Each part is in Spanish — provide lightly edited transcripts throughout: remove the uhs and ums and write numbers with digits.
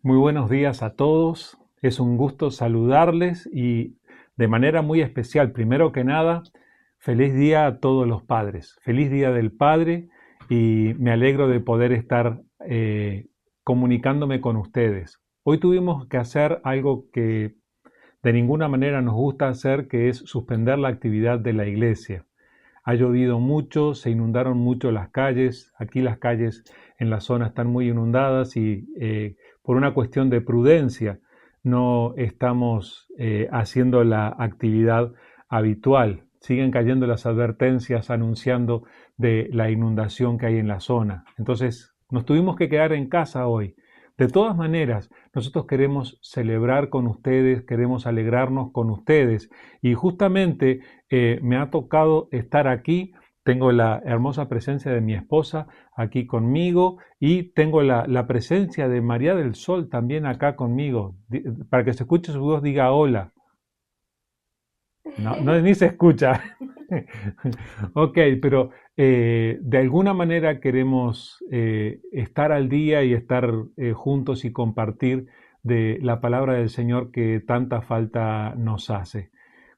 Muy buenos días a todos. Es un gusto saludarles y de manera muy especial, primero que nada, feliz día a todos los padres. Feliz Día del Padre y me alegro de poder estar comunicándome con ustedes. Hoy tuvimos que hacer algo que de ninguna manera nos gusta hacer, que es suspender la actividad de la iglesia. Ha llovido mucho, se inundaron mucho las calles. Aquí las calles en la zona están muy inundadas y por una cuestión de prudencia no estamos haciendo la actividad habitual. Siguen cayendo las advertencias anunciando de la inundación que hay en la zona. Entonces nos tuvimos que quedar en casa hoy. De todas maneras, nosotros queremos celebrar con ustedes, queremos alegrarnos con ustedes y justamente me ha tocado estar aquí. Tengo la hermosa presencia de mi esposa aquí conmigo y tengo la presencia de María del Sol también acá conmigo. Para que se escuche su voz, diga hola. No, no ni se escucha. Ok, pero de alguna manera queremos estar al día y estar juntos y compartir de la palabra del Señor que tanta falta nos hace.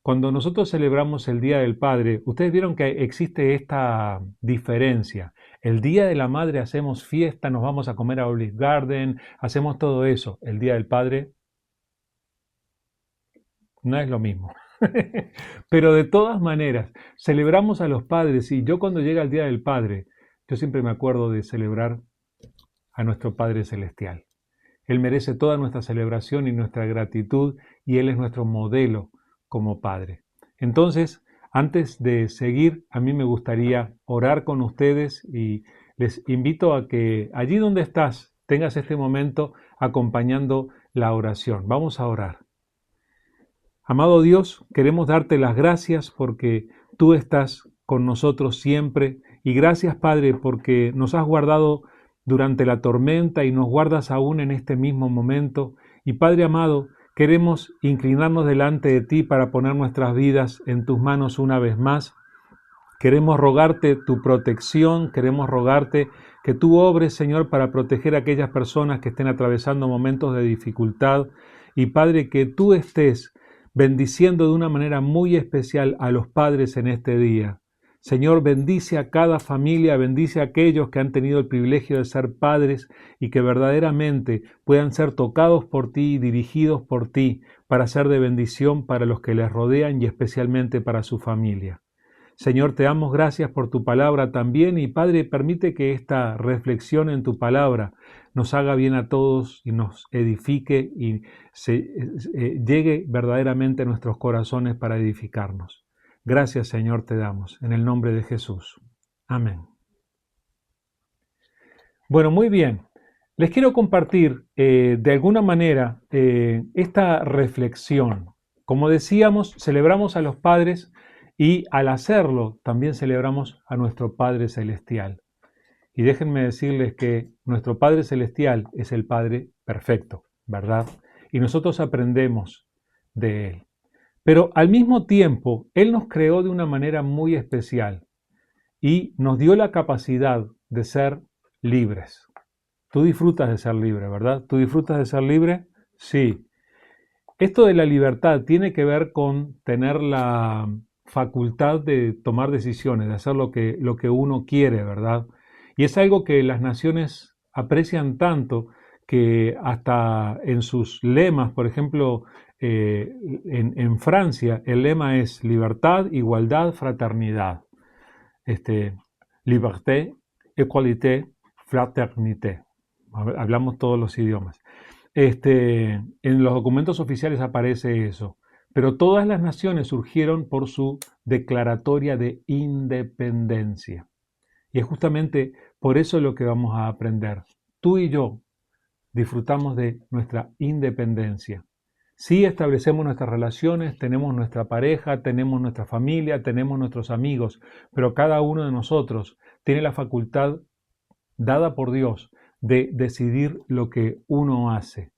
Cuando nosotros celebramos el Día del Padre, ustedes vieron que existe esta diferencia. El Día de la Madre hacemos fiesta, nos vamos a comer a Olive Garden, hacemos todo eso. El Día del Padre no es lo mismo. Pero de todas maneras, celebramos a los padres y yo cuando llega el Día del Padre, yo siempre me acuerdo de celebrar a nuestro Padre Celestial. Él merece toda nuestra celebración y nuestra gratitud y Él es nuestro modelo como Padre. Entonces, antes de seguir, a mí me gustaría orar con ustedes y les invito a que allí donde estás tengas este momento acompañando la oración. Vamos a orar. Amado Dios, queremos darte las gracias porque tú estás con nosotros siempre y gracias Padre porque nos has guardado durante la tormenta y nos guardas aún en este mismo momento. Y Padre amado, queremos inclinarnos delante de ti para poner nuestras vidas en tus manos una vez más. Queremos rogarte tu protección, queremos rogarte que tú obres, Señor, para proteger a aquellas personas que estén atravesando momentos de dificultad. Y Padre, que tú estés bendiciendo de una manera muy especial a los padres en este día. Señor, bendice a cada familia, bendice a aquellos que han tenido el privilegio de ser padres y que verdaderamente puedan ser tocados por ti y dirigidos por ti para ser de bendición para los que les rodean y especialmente para su familia. Señor, te damos gracias por tu palabra también y Padre, permite que esta reflexión en tu palabra nos haga bien a todos y nos edifique y llegue verdaderamente a nuestros corazones para edificarnos. Gracias, Señor, te damos en el nombre de Jesús. Amén. Bueno, muy bien. Les quiero compartir de alguna manera esta reflexión. Como decíamos, celebramos a los padres y al hacerlo también celebramos a nuestro Padre Celestial. Y déjenme decirles que nuestro Padre Celestial es el Padre perfecto, ¿verdad? Y nosotros aprendemos de Él. Pero al mismo tiempo, Él nos creó de una manera muy especial y nos dio la capacidad de ser libres. Tú disfrutas de ser libre, ¿verdad? ¿Tú disfrutas de ser libre? Sí. Esto de la libertad tiene que ver con tener la facultad de tomar decisiones, de hacer lo que uno quiere, ¿verdad? Y es algo que las naciones aprecian tanto que hasta en sus lemas, por ejemplo, en Francia, el lema es libertad, igualdad, fraternidad. Liberté, égalité, fraternité. Hablamos todos los idiomas. En los documentos oficiales aparece eso. Pero todas las naciones surgieron por su declaratoria de independencia. Y es justamente por eso lo que vamos a aprender. Tú y yo disfrutamos de nuestra independencia. Sí establecemos nuestras relaciones, tenemos nuestra pareja, tenemos nuestra familia, tenemos nuestros amigos, pero cada uno de nosotros tiene la facultad dada por Dios de decidir lo que uno hace.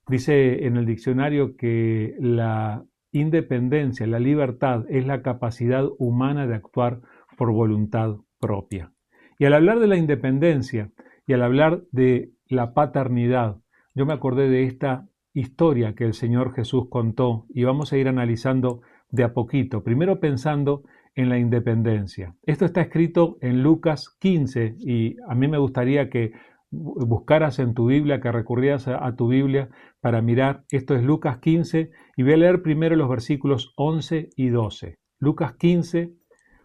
Dice en el diccionario que la independencia, la libertad, es la capacidad humana de actuar por voluntad propia. Y al hablar de la independencia y al hablar de la paternidad, yo me acordé de esta historia que el Señor Jesús contó y vamos a ir analizando de a poquito, primero pensando en la independencia. Esto está escrito en Lucas 15 y a mí me gustaría que buscaras en tu Biblia, que recurrieras a tu Biblia para mirar. Esto es Lucas 15 y voy a leer primero los versículos 11 y 12. Lucas 15,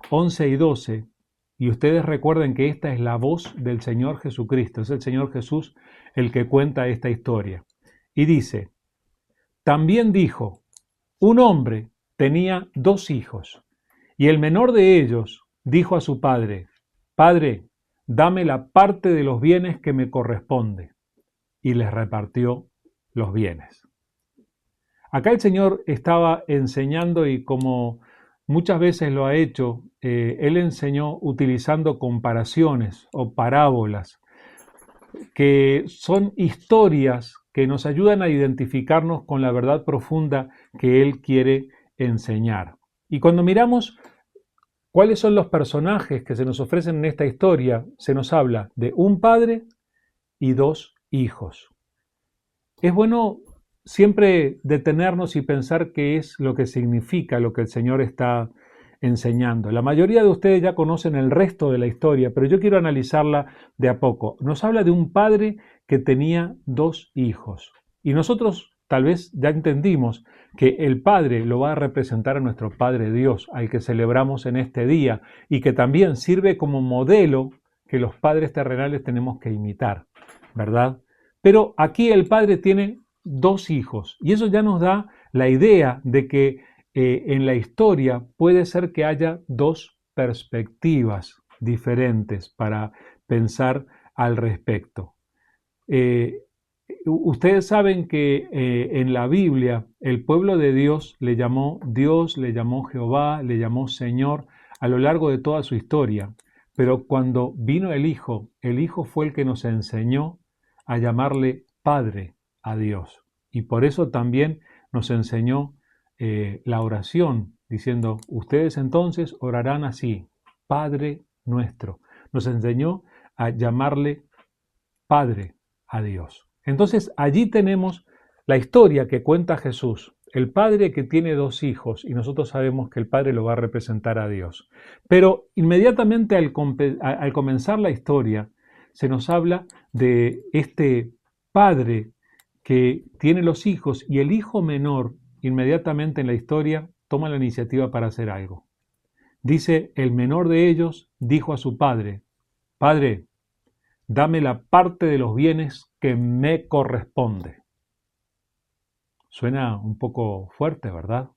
11 y 12. Y ustedes recuerden que esta es la voz del Señor Jesucristo, es el Señor Jesús el que cuenta esta historia. Y dice, también dijo, un hombre tenía 2 hijos, y el menor de ellos dijo a su padre, Padre, dame la parte de los bienes que me corresponde, y les repartió los bienes. Acá el Señor estaba enseñando y como muchas veces lo ha hecho, Él enseñó utilizando comparaciones o parábolas, que son historias que nos ayudan a identificarnos con la verdad profunda que Él quiere enseñar. Y cuando miramos cuáles son los personajes que se nos ofrecen en esta historia, se nos habla de un padre y 2 hijos. Es bueno siempre detenernos y pensar qué es lo que significa lo que el Señor está enseñando. La mayoría de ustedes ya conocen el resto de la historia, pero yo quiero analizarla de a poco. Nos habla de un padre que tenía 2 hijos. Y nosotros tal vez ya entendimos que el Padre lo va a representar a nuestro Padre Dios, al que celebramos en este día, y que también sirve como modelo que los padres terrenales tenemos que imitar, ¿verdad? Pero aquí el Padre tiene 2 hijos, y eso ya nos da la idea de que en la historia puede ser que haya 2 perspectivas diferentes para pensar al respecto. Ustedes saben que en la Biblia el pueblo de Dios, le llamó Jehová, le llamó Señor a lo largo de toda su historia. Pero cuando vino el Hijo fue el que nos enseñó a llamarle Padre a Dios. Y por eso también nos enseñó la oración, diciendo, ustedes entonces orarán así, Padre nuestro. Nos enseñó a llamarle Padre a Dios. Entonces allí tenemos la historia que cuenta Jesús, el padre que tiene 2 hijos y nosotros sabemos que el padre lo va a representar a Dios. Pero inmediatamente al comenzar la historia se nos habla de este padre que tiene los hijos y el hijo menor inmediatamente en la historia toma la iniciativa para hacer algo. Dice, el menor de ellos dijo a su padre, Padre, dame la parte de los bienes que me corresponde. Suena un poco fuerte, ¿verdad?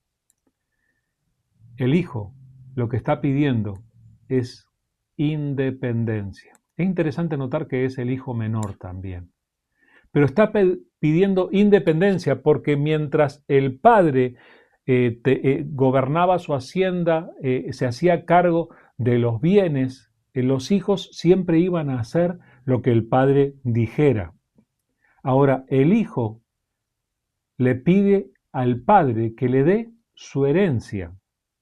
El hijo lo que está pidiendo es independencia. Es interesante notar que es el hijo menor también. Pero está pidiendo independencia porque mientras el padre gobernaba su hacienda, se hacía cargo de los bienes, los hijos siempre iban a hacer lo que el padre dijera. Ahora, el hijo le pide al padre que le dé su herencia.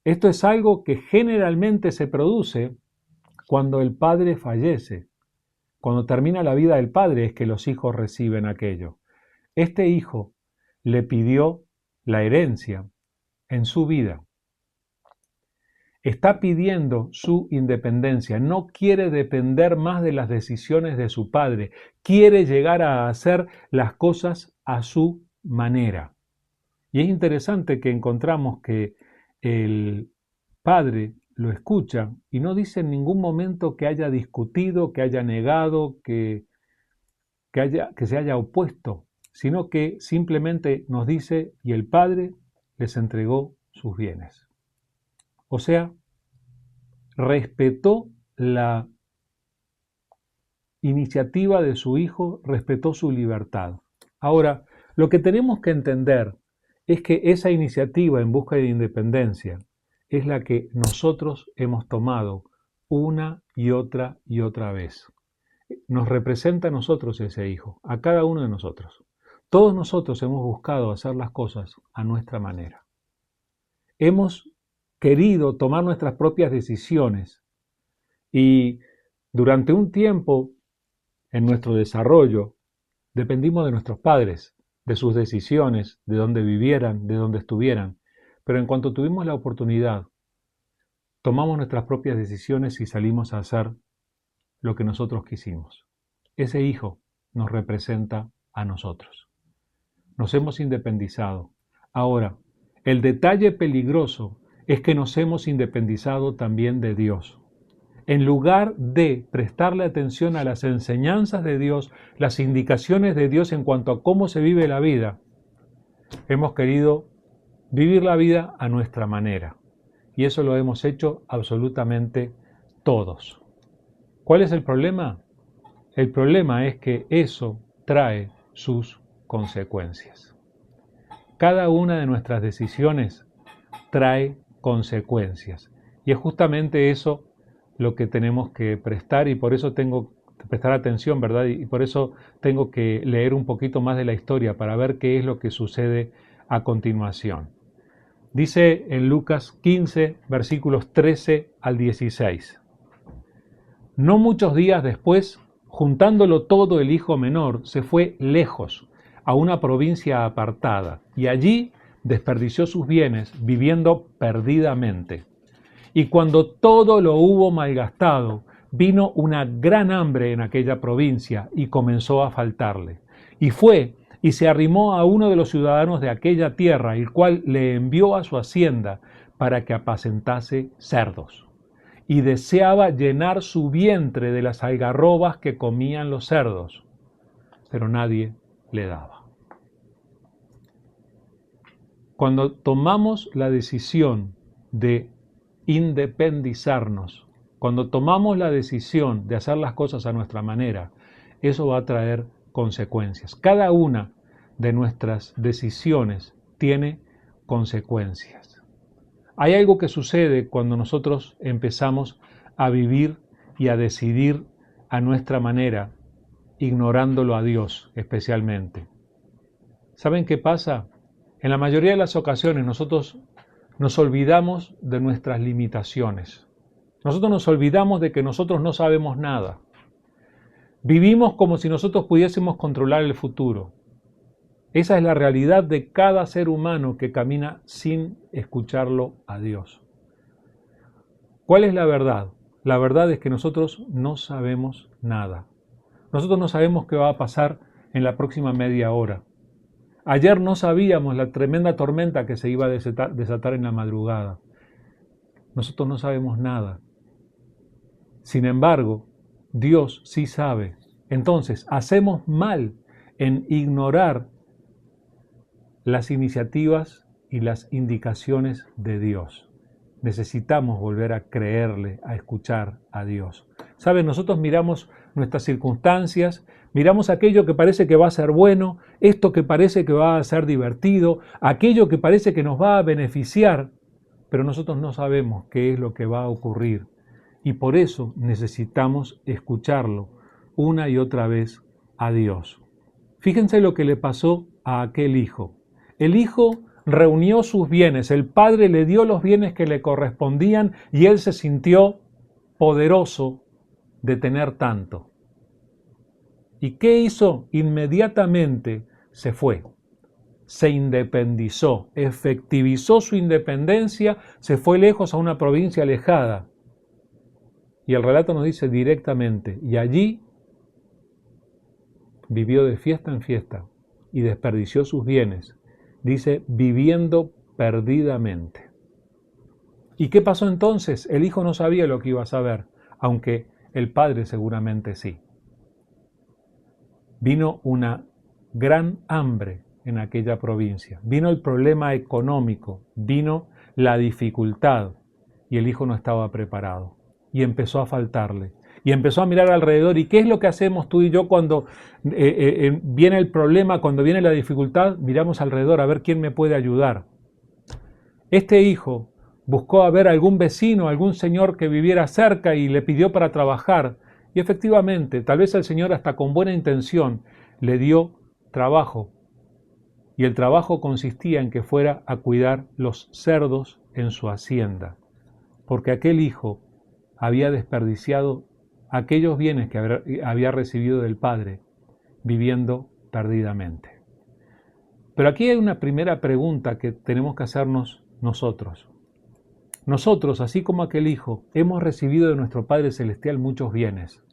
Esto es algo que generalmente se produce cuando el padre fallece. Cuando termina la vida del padre es que los hijos reciben aquello. Este hijo le pidió la herencia en su vida. Está pidiendo su independencia, no quiere depender más de las decisiones de su padre, quiere llegar a hacer las cosas a su manera. Y es interesante que encontramos que el padre lo escucha y no dice en ningún momento que haya discutido, que haya negado, que se haya opuesto, sino que simplemente nos dice, y el padre les entregó sus bienes. O sea, respetó la iniciativa de su hijo, respetó su libertad. Ahora, lo que tenemos que entender es que esa iniciativa en busca de independencia es la que nosotros hemos tomado una y otra vez. Nos representa a nosotros ese hijo, a cada uno de nosotros. Todos nosotros hemos buscado hacer las cosas a nuestra manera. Hemos querido tomar nuestras propias decisiones y durante un tiempo en nuestro desarrollo Dependimos de nuestros padres, de sus decisiones, de dónde vivieran, de dónde estuvieran. Pero en cuanto tuvimos la oportunidad, tomamos nuestras propias decisiones y salimos a hacer lo que nosotros quisimos. Ese hijo nos representa a nosotros. Nos hemos independizado. Ahora, el detalle peligroso es que nos hemos independizado también de Dios. En lugar de prestarle atención a las enseñanzas de Dios, las indicaciones de Dios en cuanto a cómo se vive la vida, hemos querido vivir la vida a nuestra manera. Y eso lo hemos hecho absolutamente todos. ¿Cuál es el problema? El problema es que eso trae sus consecuencias. Cada una de nuestras decisiones trae consecuencias. Y es justamente eso lo que tenemos que prestar, y por eso tengo que prestar atención, ¿verdad? Y por eso tengo que leer un poquito más de la historia para ver qué es lo que sucede a continuación. Dice en Lucas 15, versículos 13 al 16. No muchos días después, juntándolo todo, el hijo menor se fue lejos, a una provincia apartada, y allí desperdició sus bienes, viviendo perdidamente. Y cuando todo lo hubo malgastado, vino una gran hambre en aquella provincia y comenzó a faltarle. Y fue y se arrimó a uno de los ciudadanos de aquella tierra, el cual le envió a su hacienda para que apacentase cerdos. Y deseaba llenar su vientre de las algarrobas que comían los cerdos, pero nadie le daba. Cuando tomamos la decisión de independizarnos, cuando tomamos la decisión de hacer las cosas a nuestra manera, eso va a traer consecuencias. Cada una de nuestras decisiones tiene consecuencias. Hay algo que sucede cuando nosotros empezamos a vivir y a decidir a nuestra manera, ignorándolo a Dios especialmente. ¿Saben qué pasa? En la mayoría de las ocasiones nosotros nos olvidamos de nuestras limitaciones. Nosotros nos olvidamos de que nosotros no sabemos nada. Vivimos como si nosotros pudiésemos controlar el futuro. Esa es la realidad de cada ser humano que camina sin escucharlo a Dios. ¿Cuál es la verdad? La verdad es que nosotros no sabemos nada. Nosotros no sabemos qué va a pasar en la próxima media hora. Ayer no sabíamos la tremenda tormenta que se iba a desatar en la madrugada. Nosotros no sabemos nada. Sin embargo, Dios sí sabe. Entonces, hacemos mal en ignorar las iniciativas y las indicaciones de Dios. Necesitamos volver a creerle, a escuchar a Dios. ¿Saben? Nosotros miramos nuestras circunstancias, miramos aquello que parece que va a ser bueno, esto que parece que va a ser divertido, aquello que parece que nos va a beneficiar, pero nosotros no sabemos qué es lo que va a ocurrir. Y por eso necesitamos escucharlo una y otra vez a Dios. Fíjense lo que le pasó a aquel hijo. El hijo reunió sus bienes, el padre le dio los bienes que le correspondían y él se sintió poderoso de tener tanto. ¿Y qué hizo? Inmediatamente se fue, se independizó, efectivizó su independencia, se fue lejos a una provincia alejada. Y el relato nos dice directamente, y allí vivió de fiesta en fiesta y desperdició sus bienes. Dice, viviendo perdidamente. ¿Y qué pasó entonces? El hijo no sabía lo que iba a saber, aunque el padre seguramente sí. Vino una gran hambre en aquella provincia, vino el problema económico, vino la dificultad y el hijo no estaba preparado y empezó a faltarle. Y empezó a mirar alrededor. ¿Y qué es lo que hacemos tú y yo cuando viene el problema, cuando viene la dificultad? Miramos alrededor a ver quién me puede ayudar. Este hijo buscó a ver algún vecino, algún señor que viviera cerca y le pidió para trabajar. Y efectivamente, tal vez el Señor hasta con buena intención le dio trabajo. Y el trabajo consistía en que fuera a cuidar los cerdos en su hacienda. Porque aquel hijo había desperdiciado aquellos bienes que había recibido del padre, viviendo perdidamente. Pero aquí hay una primera pregunta que tenemos que hacernos nosotros. Nosotros, así como aquel hijo, hemos recibido de nuestro Padre Celestial muchos bienes.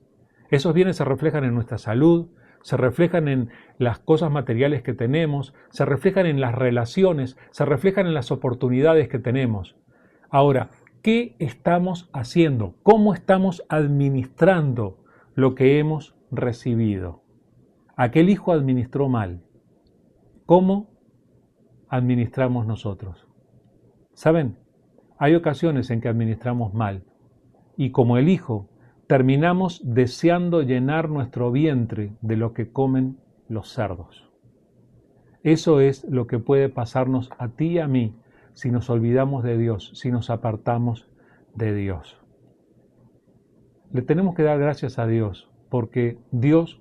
Esos bienes se reflejan en nuestra salud, se reflejan en las cosas materiales que tenemos, se reflejan en las relaciones, se reflejan en las oportunidades que tenemos. Ahora, ¿qué estamos haciendo? ¿Cómo estamos administrando lo que hemos recibido? Aquel hijo administró mal. ¿Cómo administramos nosotros? ¿Saben? Hay ocasiones en que administramos mal y como el hijo terminamos deseando llenar nuestro vientre de lo que comen los cerdos. Eso es lo que puede pasarnos a ti y a mí si nos olvidamos de Dios, si nos apartamos de Dios. Le tenemos que dar gracias a Dios porque Dios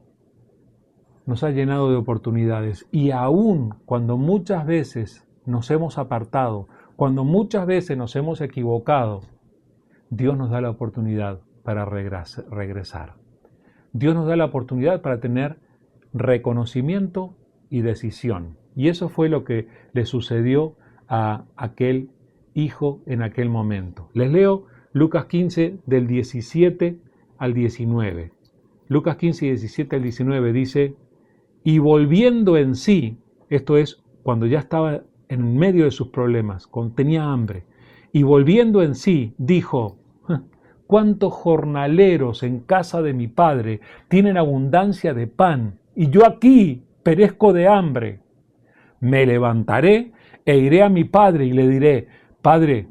nos ha llenado de oportunidades y aún cuando muchas veces nos hemos apartado, cuando muchas veces nos hemos equivocado, Dios nos da la oportunidad para regresar. Dios nos da la oportunidad para tener reconocimiento y decisión. Y eso fue lo que le sucedió a aquel hijo en aquel momento. Les leo Lucas 15 del 17 al 19. Lucas 15, 17 al 19 dice, y volviendo en sí, esto es cuando ya estaba en medio de sus problemas, cuando tenía hambre, y volviendo en sí, dijo, ¿cuántos jornaleros en casa de mi padre tienen abundancia de pan, y yo aquí perezco de hambre? Me levantaré e iré a mi padre y le diré, Padre,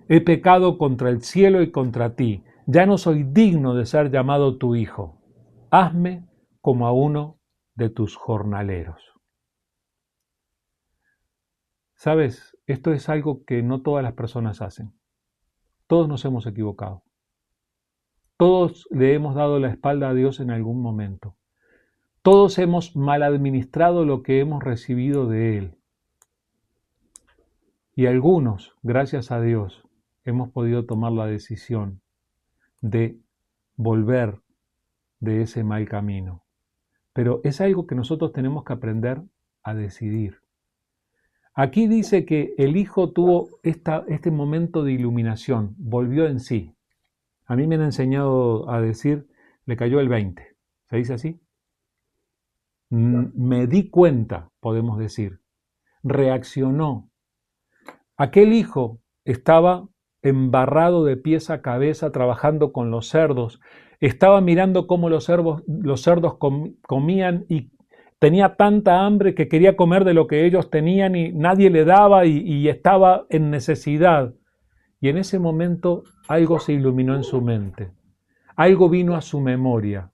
he pecado contra el cielo y contra ti, ya no soy digno de ser llamado tu hijo. Hazme como a uno de tus jornaleros. ¿Sabes? Esto es algo que no todas las personas hacen. Todos nos hemos equivocado. Todos le hemos dado la espalda a Dios en algún momento. Todos hemos mal administrado lo que hemos recibido de Él. Y algunos, gracias a Dios, hemos podido tomar la decisión de volver de ese mal camino. Pero es algo que nosotros tenemos que aprender a decidir. Aquí dice que el hijo tuvo este momento de iluminación, volvió en sí. A mí me han enseñado a decir, le cayó el 20. ¿Se dice así? Me di cuenta, podemos decir. Reaccionó. Aquel hijo estaba embarrado de pies a cabeza trabajando con los cerdos. Estaba mirando cómo los cerdos comían y tenía tanta hambre que quería comer de lo que ellos tenían y nadie le daba y estaba en necesidad. Y en ese momento algo se iluminó en su mente. Algo vino a su memoria.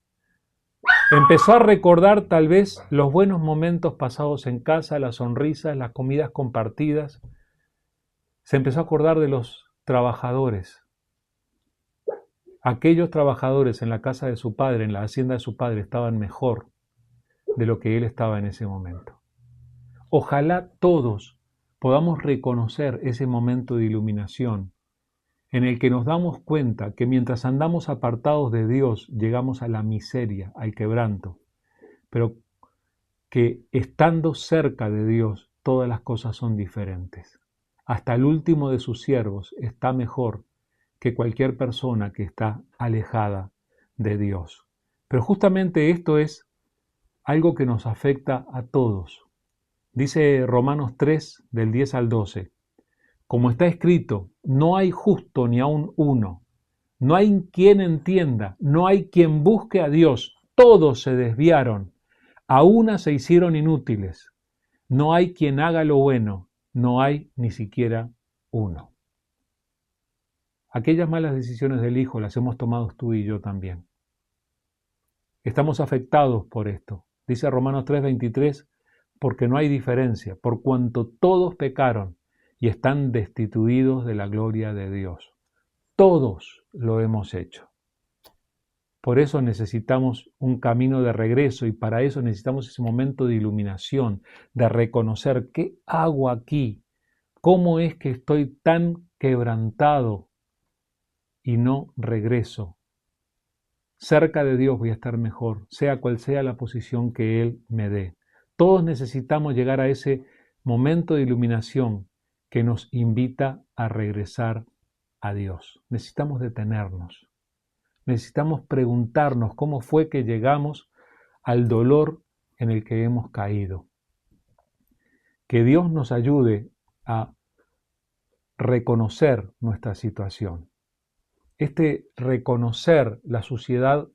Empezó a recordar tal vez los buenos momentos pasados en casa, las sonrisas, las comidas compartidas. Se empezó a acordar de los trabajadores. Aquellos trabajadores en la casa de su padre, en la hacienda de su padre, estaban mejor de lo que él estaba en ese momento. Ojalá todos podamos reconocer ese momento de iluminación en el que nos damos cuenta que mientras andamos apartados de Dios llegamos a la miseria, al quebranto, pero que estando cerca de Dios todas las cosas son diferentes. Hasta el último de sus siervos está mejor que cualquier persona que está alejada de Dios. Pero justamente esto es algo que nos afecta a todos. Dice Romanos 3, del 10 al 12, como está escrito, no hay justo ni aun uno, no hay quien entienda, no hay quien busque a Dios, todos se desviaron, a una se hicieron inútiles, no hay quien haga lo bueno, no hay ni siquiera uno. Aquellas malas decisiones del hijo las hemos tomado tú y yo también. Estamos afectados por esto. Dice Romanos 3:23, porque no hay diferencia, por cuanto todos pecaron y están destituidos de la gloria de Dios. Todos lo hemos hecho. Por eso necesitamos un camino de regreso y para eso necesitamos ese momento de iluminación, de reconocer qué hago aquí, cómo es que estoy tan quebrantado y no regreso. Cerca de Dios voy a estar mejor, sea cual sea la posición que Él me dé. Todos necesitamos llegar a ese momento de iluminación que nos invita a regresar a Dios. Necesitamos detenernos. Necesitamos preguntarnos cómo fue que llegamos al dolor en el que hemos caído. Que Dios nos ayude a reconocer nuestra situación. Este reconocer la suciedad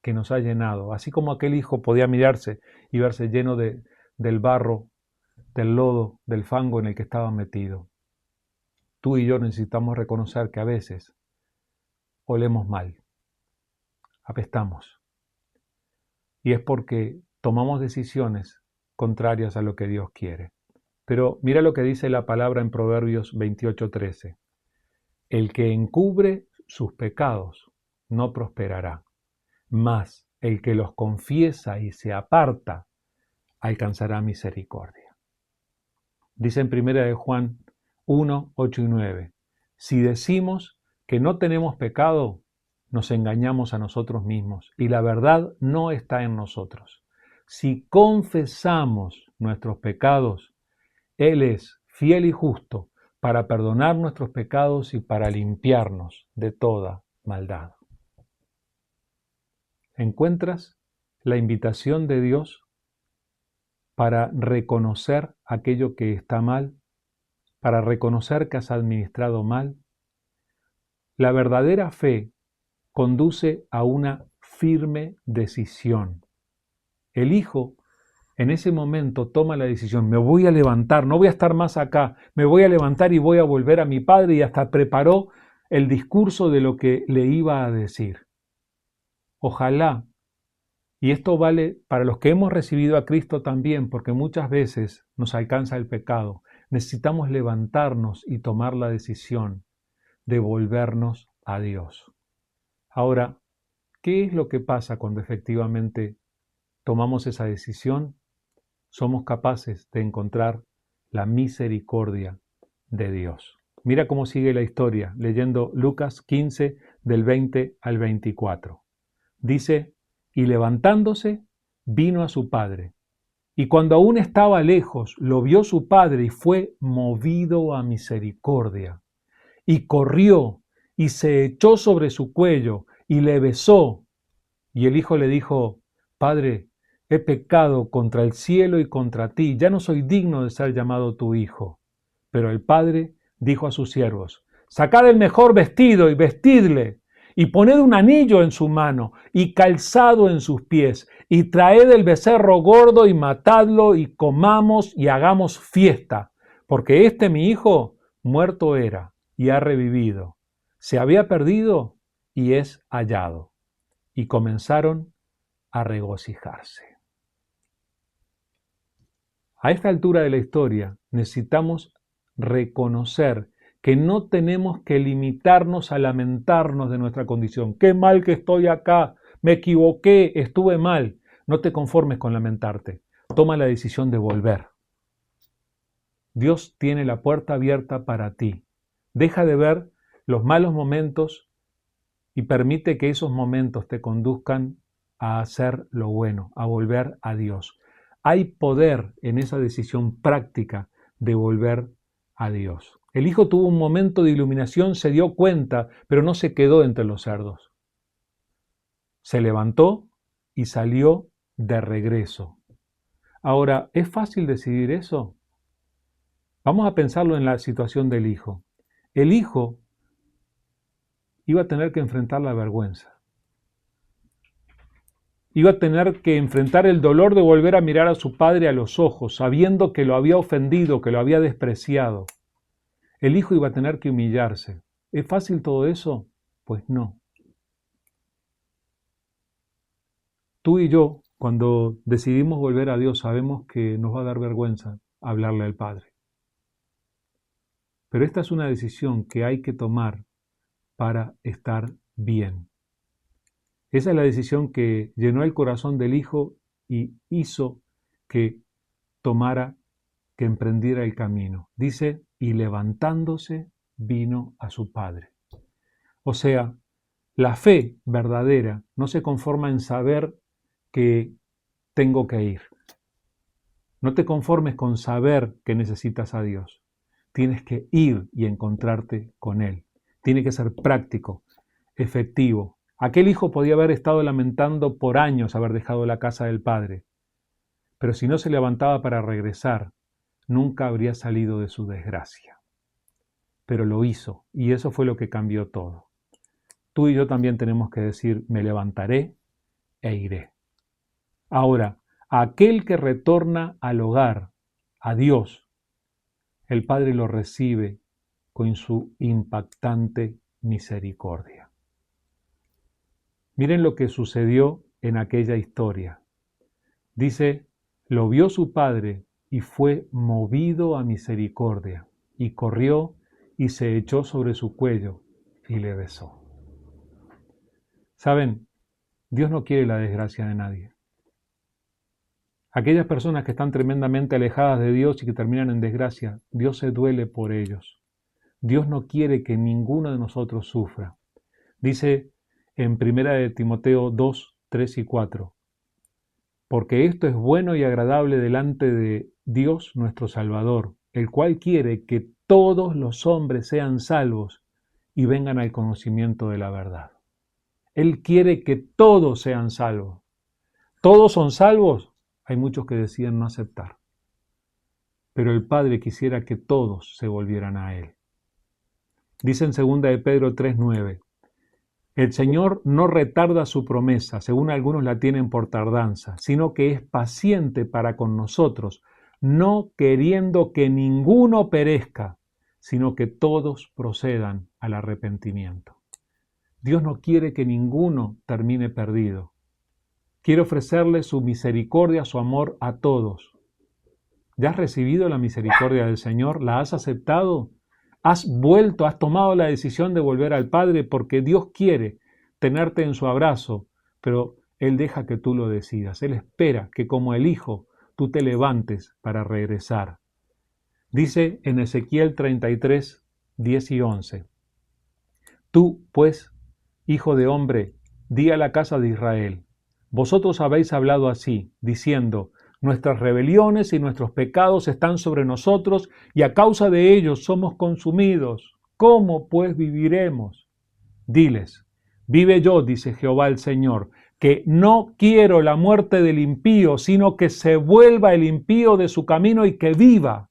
que nos ha llenado, así como aquel hijo podía mirarse y verse lleno del barro, del lodo, del fango en el que estaba metido. Tú y yo necesitamos reconocer que a veces olemos mal, apestamos, y es porque tomamos decisiones contrarias a lo que Dios quiere. Pero mira lo que dice la palabra en Proverbios 28:13. El que encubre sus pecados no prosperará, mas el que los confiesa y se aparta alcanzará misericordia. Dice en 1 de Juan 1, 8 y 9. Si decimos que no tenemos pecado, nos engañamos a nosotros mismos y la verdad no está en nosotros. Si confesamos nuestros pecados, Él es fiel y justo para perdonar nuestros pecados y para limpiarnos de toda maldad. ¿Encuentras la invitación de Dios para reconocer aquello que está mal, para reconocer que has administrado mal? La verdadera fe conduce a una firme decisión. El hijo en ese momento toma la decisión: me voy a levantar, no voy a estar más acá, me voy a levantar y voy a volver a mi padre, y hasta preparó el discurso de lo que le iba a decir. Ojalá, y esto vale para los que hemos recibido a Cristo también, porque muchas veces nos alcanza el pecado, necesitamos levantarnos y tomar la decisión de volvernos a Dios. Ahora, ¿qué es lo que pasa cuando efectivamente tomamos esa decisión? Somos capaces de encontrar la misericordia de Dios. Mira cómo sigue la historia, leyendo Lucas 15, del 20 al 24. Dice: y levantándose, vino a su padre. Y cuando aún estaba lejos, lo vio su padre y fue movido a misericordia. Y corrió y se echó sobre su cuello y le besó. Y el hijo le dijo: Padre, he pecado contra el cielo y contra ti, ya no soy digno de ser llamado tu hijo. Pero el padre dijo a sus siervos: Sacad el mejor vestido y vestidle, y poned un anillo en su mano y calzado en sus pies, y traed el becerro gordo y matadlo, y comamos y hagamos fiesta, porque este mi hijo muerto era y ha revivido, se había perdido y es hallado. Y comenzaron a regocijarse. A esta altura de la historia necesitamos reconocer que no tenemos que limitarnos a lamentarnos de nuestra condición. Qué mal que estoy acá, me equivoqué, estuve mal. No te conformes con lamentarte. Toma la decisión de volver. Dios tiene la puerta abierta para ti. Deja de ver los malos momentos y permite que esos momentos te conduzcan a hacer lo bueno, a volver a Dios. Hay poder en esa decisión práctica de volver a Dios. El hijo tuvo un momento de iluminación, se dio cuenta, pero no se quedó entre los cerdos. Se levantó y salió de regreso. Ahora, ¿es fácil decidir eso? Vamos a pensarlo en la situación del hijo. El hijo iba a tener que enfrentar la vergüenza. Iba a tener que enfrentar el dolor de volver a mirar a su padre a los ojos, sabiendo que lo había ofendido, que lo había despreciado. El hijo iba a tener que humillarse. ¿Es fácil todo eso? Pues no. Tú y yo, cuando decidimos volver a Dios, sabemos que nos va a dar vergüenza hablarle al Padre. Pero esta es una decisión que hay que tomar para estar bien. Esa es la decisión que llenó el corazón del hijo y hizo que tomara, que emprendiera el camino. Dice: y levantándose vino a su padre. O sea, la fe verdadera no se conforma en saber que tengo que ir. No te conformes con saber que necesitas a Dios. Tienes que ir y encontrarte con Él. Tiene que ser práctico, efectivo. Aquel hijo podía haber estado lamentando por años haber dejado la casa del padre, pero si no se levantaba para regresar, nunca habría salido de su desgracia. Pero lo hizo, y eso fue lo que cambió todo. Tú y yo también tenemos que decir, me levantaré e iré. Ahora, aquel que retorna al hogar, a Dios, el Padre lo recibe con su impactante misericordia. Miren lo que sucedió en aquella historia. Dice, lo vio su padre y fue movido a misericordia, y corrió y se echó sobre su cuello y le besó. ¿Saben? Dios no quiere la desgracia de nadie. Aquellas personas que están tremendamente alejadas de Dios y que terminan en desgracia, Dios se duele por ellos. Dios no quiere que ninguno de nosotros sufra. Dice en 1 de Timoteo 2, 3 y 4, porque esto es bueno y agradable delante de Dios nuestro Salvador, el cual quiere que todos los hombres sean salvos y vengan al conocimiento de la verdad. Él quiere que todos sean salvos. ¿Todos son salvos? Hay muchos que deciden no aceptar. Pero el Padre quisiera que todos se volvieran a Él. Dice en 2 de Pedro 3:9, el Señor no retarda su promesa, según algunos la tienen por tardanza, sino que es paciente para con nosotros, no queriendo que ninguno perezca, sino que todos procedan al arrepentimiento. Dios no quiere que ninguno termine perdido. Quiere ofrecerle su misericordia, su amor a todos. ¿Ya has recibido la misericordia del Señor? ¿La has aceptado? ¿Has vuelto, has tomado la decisión de volver al Padre? Porque Dios quiere tenerte en su abrazo, pero Él deja que tú lo decidas. Él espera que como el Hijo tú te levantes para regresar. Dice en Ezequiel 33, 10 y 11. Tú, pues, hijo de hombre, di a la casa de Israel, vosotros habéis hablado así, diciendo, nuestras rebeliones y nuestros pecados están sobre nosotros y a causa de ellos somos consumidos. ¿Cómo pues viviremos? Diles, vive yo, dice Jehová el Señor, que no quiero la muerte del impío, sino que se vuelva el impío de su camino y que viva.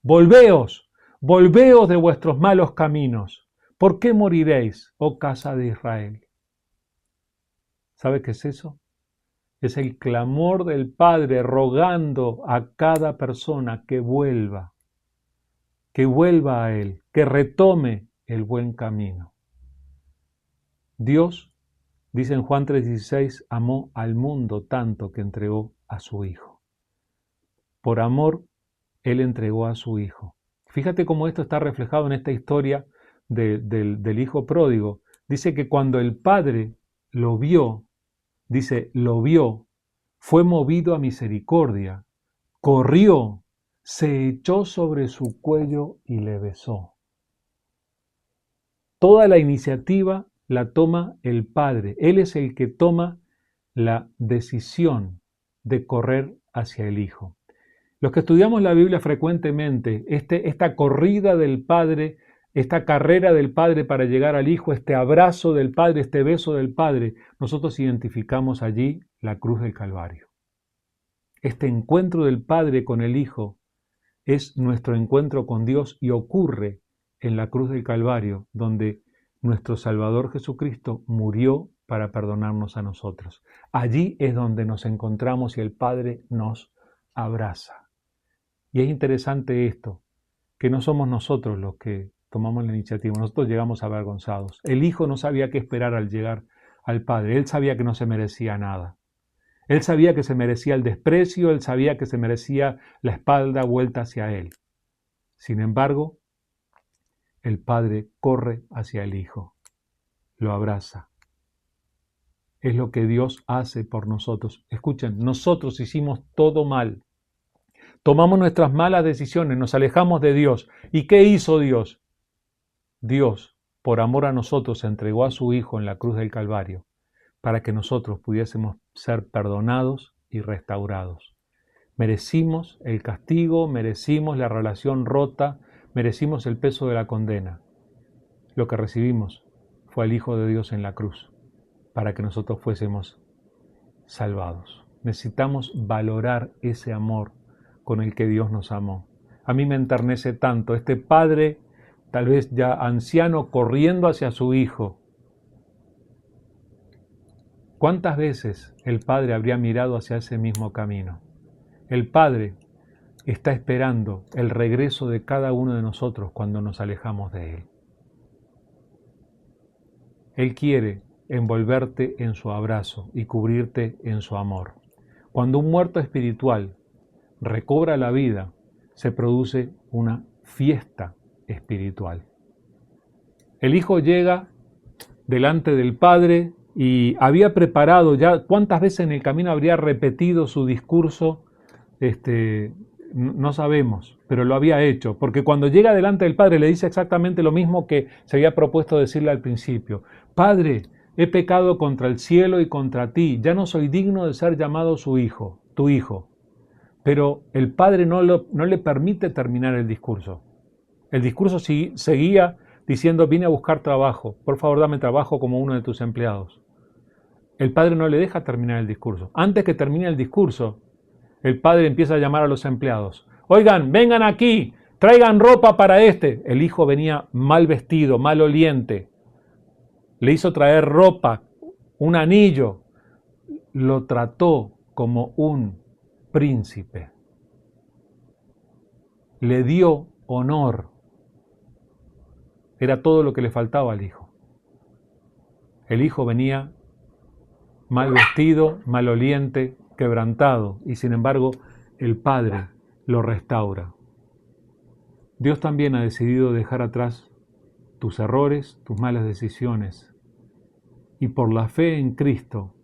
Volveos, volveos de vuestros malos caminos. ¿Por qué moriréis, oh casa de Israel? ¿Sabe qué es eso? Es el clamor del Padre rogando a cada persona que vuelva a Él, que retome el buen camino. Dios, dice en Juan 3:16, amó al mundo tanto que entregó a su Hijo. Por amor, Él entregó a su Hijo. Fíjate cómo esto está reflejado en esta historia del Hijo pródigo. Dice que cuando el Padre lo vio, fue movido a misericordia, corrió, se echó sobre su cuello y le besó. Toda la iniciativa la toma el Padre. Él es el que toma la decisión de correr hacia el Hijo. Los que estudiamos la Biblia frecuentemente, esta corrida del Padre, esta carrera del Padre para llegar al Hijo, este abrazo del Padre, este beso del Padre, nosotros identificamos allí la cruz del Calvario. Este encuentro del Padre con el Hijo es nuestro encuentro con Dios y ocurre en la cruz del Calvario, donde nuestro Salvador Jesucristo murió para perdonarnos a nosotros. Allí es donde nos encontramos y el Padre nos abraza. Y es interesante esto, que no somos nosotros los que tomamos la iniciativa, nosotros llegamos avergonzados. El Hijo no sabía qué esperar al llegar al Padre, Él sabía que no se merecía nada. Él sabía que se merecía el desprecio, Él sabía que se merecía la espalda vuelta hacia Él. Sin embargo, el Padre corre hacia el Hijo, lo abraza. Es lo que Dios hace por nosotros. Escuchen, nosotros hicimos todo mal. Tomamos nuestras malas decisiones, nos alejamos de Dios. ¿Y qué hizo Dios? Dios, por amor a nosotros, entregó a su Hijo en la cruz del Calvario para que nosotros pudiésemos ser perdonados y restaurados. Merecimos el castigo, merecimos la relación rota, merecimos el peso de la condena. Lo que recibimos fue al Hijo de Dios en la cruz, para que nosotros fuésemos salvados. Necesitamos valorar ese amor con el que Dios nos amó. A mí me enternece tanto este padre, tal vez ya anciano, corriendo hacia su hijo. ¿Cuántas veces el padre habría mirado hacia ese mismo camino? El padre está esperando el regreso de cada uno de nosotros cuando nos alejamos de él. Él quiere envolverte en su abrazo y cubrirte en su amor. Cuando un muerto espiritual recobra la vida, se produce una fiesta espiritual. El hijo llega delante del padre y había preparado ya, ¿cuántas veces en el camino habría repetido su discurso? No sabemos, pero lo había hecho, porque cuando llega delante del padre le dice exactamente lo mismo que se había propuesto decirle al principio. Padre, he pecado contra el cielo y contra ti, ya no soy digno de ser llamado tu hijo. Pero el padre no le permite terminar el discurso. El discurso seguía diciendo, vine a buscar trabajo, por favor dame trabajo como uno de tus empleados. El padre no le deja terminar el discurso. Antes que termine el discurso, el padre empieza a llamar a los empleados. Oigan, vengan aquí, traigan ropa para este. El hijo venía mal vestido, mal oliente. Le hizo traer ropa, un anillo. Lo trató como un príncipe. Le dio honor. Era todo lo que le faltaba al hijo. El hijo venía mal vestido, maloliente, quebrantado, y sin embargo el Padre lo restaura. Dios también ha decidido dejar atrás tus errores, tus malas decisiones, y por la fe en Cristo,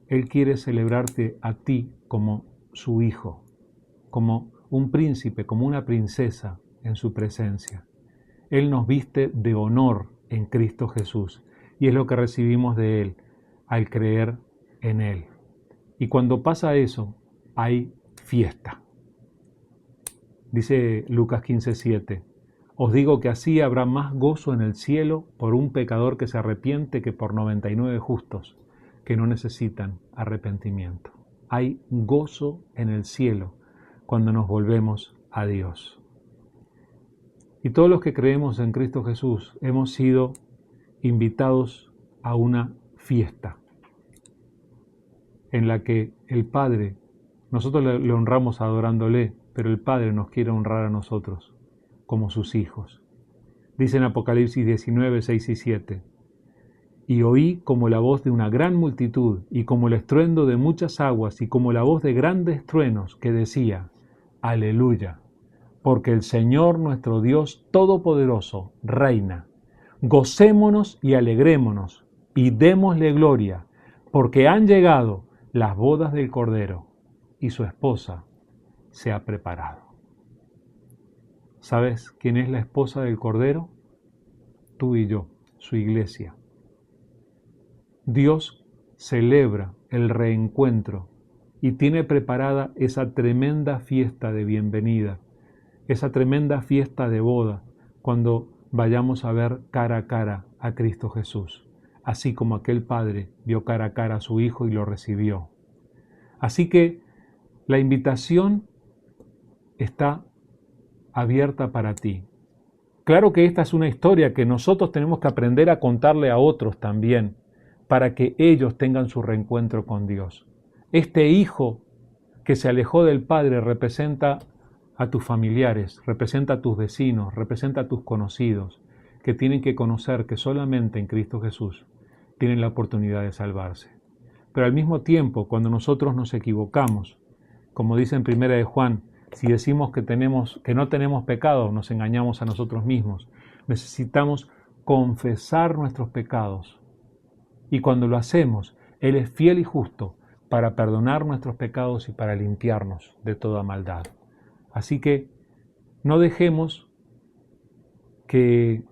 Él quiere celebrarte a ti como su hijo, como un príncipe, como una princesa en su presencia. Él nos viste de honor en Cristo Jesús, y es lo que recibimos de Él al creer en Él. Y cuando pasa eso, hay fiesta. Dice Lucas 15:7, os digo que así habrá más gozo en el cielo por un pecador que se arrepiente que por 99 justos que no necesitan arrepentimiento. Hay gozo en el cielo cuando nos volvemos a Dios. Y todos los que creemos en Cristo Jesús hemos sido invitados a una fiesta en la que el Padre, nosotros le honramos adorándole, pero el Padre nos quiere honrar a nosotros como sus hijos. Dice en Apocalipsis 19, 6 y 7, y oí como la voz de una gran multitud, y como el estruendo de muchas aguas, y como la voz de grandes truenos, que decía, Aleluya, porque el Señor nuestro Dios Todopoderoso reina. Gocémonos y alegrémonos, y démosle gloria, porque han llegado las bodas del Cordero, y su esposa se ha preparado. ¿Sabes quién es la esposa del Cordero? Tú y yo, su iglesia. Dios celebra el reencuentro y tiene preparada esa tremenda fiesta de bienvenida, esa tremenda fiesta de boda, cuando vayamos a ver cara a cara a Cristo Jesús, así como aquel padre vio cara a cara a su hijo y lo recibió. Así que la invitación está abierta para ti. Claro que esta es una historia que nosotros tenemos que aprender a contarle a otros también, para que ellos tengan su reencuentro con Dios. Este hijo que se alejó del Padre representa a tus familiares, representa a tus vecinos, representa a tus conocidos, que tienen que conocer que solamente en Cristo Jesús tienen la oportunidad de salvarse. Pero al mismo tiempo, cuando nosotros nos equivocamos, como dice en 1 de Juan, si decimos que no tenemos pecado, nos engañamos a nosotros mismos. Necesitamos confesar nuestros pecados. Y cuando lo hacemos, Él es fiel y justo para perdonar nuestros pecados y para limpiarnos de toda maldad. Así que no dejemos que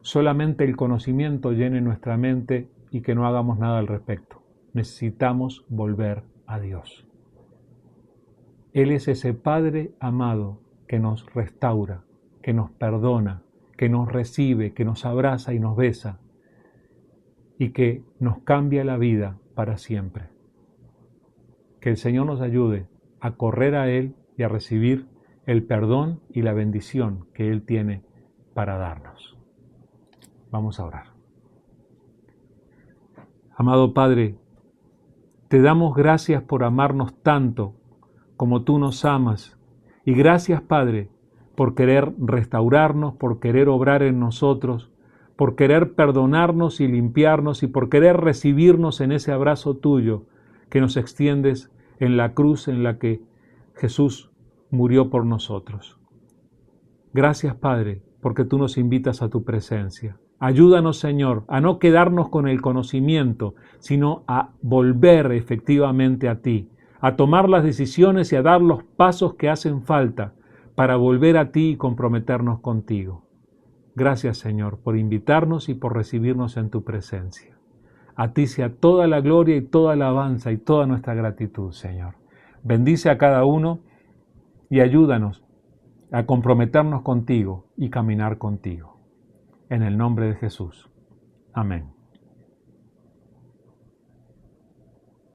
solamente el conocimiento llene nuestra mente y que no hagamos nada al respecto. Necesitamos volver a Dios. Él es ese Padre amado que nos restaura, que nos perdona, que nos recibe, que nos abraza y nos besa y que nos cambia la vida para siempre. Que el Señor nos ayude a correr a Él y a recibir el perdón y la bendición que Él tiene para darnos. Vamos a orar. Amado Padre, te damos gracias por amarnos tanto como tú nos amas. Y gracias, Padre, por querer restaurarnos, por querer obrar en nosotros, por querer perdonarnos y limpiarnos y por querer recibirnos en ese abrazo tuyo que nos extiendes en la cruz en la que Jesús murió por nosotros. Gracias, Padre, porque tú nos invitas a tu presencia. Ayúdanos, Señor, a no quedarnos con el conocimiento, sino a volver efectivamente a ti, a tomar las decisiones y a dar los pasos que hacen falta para volver a ti y comprometernos contigo. Gracias, Señor, por invitarnos y por recibirnos en tu presencia. A ti sea toda la gloria y toda la alabanza y toda nuestra gratitud, Señor. Bendice a cada uno y ayúdanos a comprometernos contigo y caminar contigo. En el nombre de Jesús. Amén.